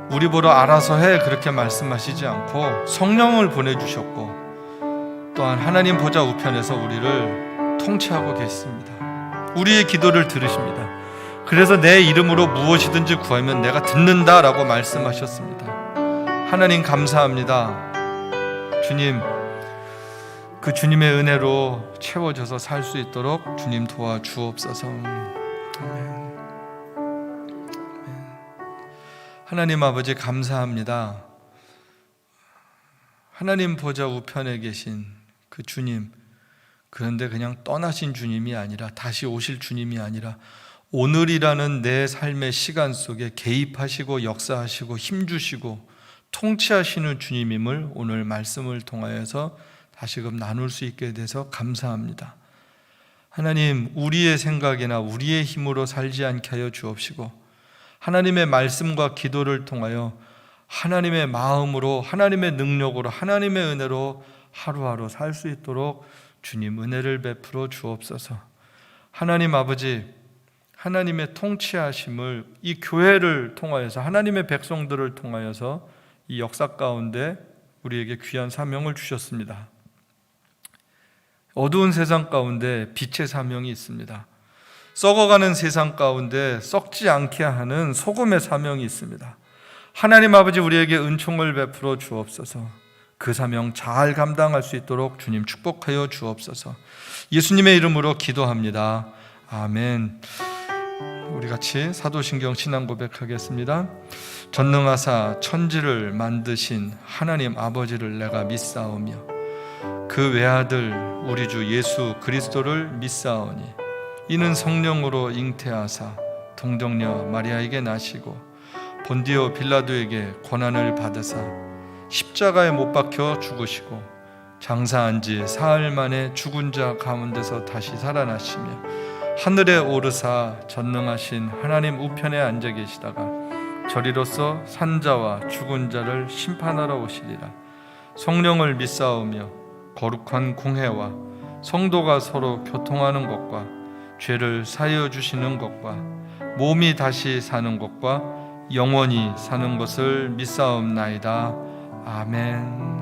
우리 보러 알아서 해 그렇게 말씀하시지 않고 성령을 보내주셨고 또한 하나님 보좌 우편에서 우리를 통치하고 계십니다. 우리의 기도를 들으십니다. 그래서 내 이름으로 무엇이든지 구하면 내가 듣는다라고 말씀하셨습니다. 하나님 감사합니다. 주님, 그 주님의 은혜로 채워져서 살 수 있도록 주님 도와주옵소서. 아멘. 하나님 아버지 감사합니다. 하나님 보좌 우편에 계신 그 주님, 그런데 그냥 떠나신 주님이 아니라, 다시 오실 주님이 아니라 오늘이라는 내 삶의 시간 속에 개입하시고 역사하시고 힘주시고 통치하시는 주님임을 오늘 말씀을 통하여서 다시금 나눌 수 있게 돼서 감사합니다. 하나님, 우리의 생각이나 우리의 힘으로 살지 않게 하여 주옵시고 하나님의 말씀과 기도를 통하여 하나님의 마음으로, 하나님의 능력으로, 하나님의 은혜로 하루하루 살 수 있도록 주님 은혜를 베풀어 주옵소서. 하나님 아버지, 하나님의 통치하심을 이 교회를 통하여서, 하나님의 백성들을 통하여서 이 역사 가운데 우리에게 귀한 사명을 주셨습니다. 어두운 세상 가운데 빛의 사명이 있습니다. 썩어가는 세상 가운데 썩지 않게 하는 소금의 사명이 있습니다. 하나님 아버지, 우리에게 은총을 베풀어 주옵소서. 그 사명 잘 감당할 수 있도록 주님 축복하여 주옵소서. 예수님의 이름으로 기도합니다. 아멘. 우리 같이 사도신경 신앙 고백하겠습니다. 전능하사 천지를 만드신 하나님 아버지를 내가 믿사오며 그 외아들 우리 주 예수 그리스도를 믿사오니 이는 성령으로 잉태하사 동정녀 마리아에게 나시고 본디오 빌라도에게 고난을 받으사 십자가에 못 박혀 죽으시고 장사한 지 사흘 만에 죽은 자 가운데서 다시 살아나시며 하늘에 오르사 전능하신 하나님 우편에 앉아 계시다가 저리로서 산자와 죽은 자를 심판하러 오시리라. 성령을 믿사오며 거룩한 공회와 성도가 서로 교통하는 것과 죄를 사하여 주시는 것과 몸이 다시 사는 것과 영원히 사는 것을 믿사옵나이다. 아멘.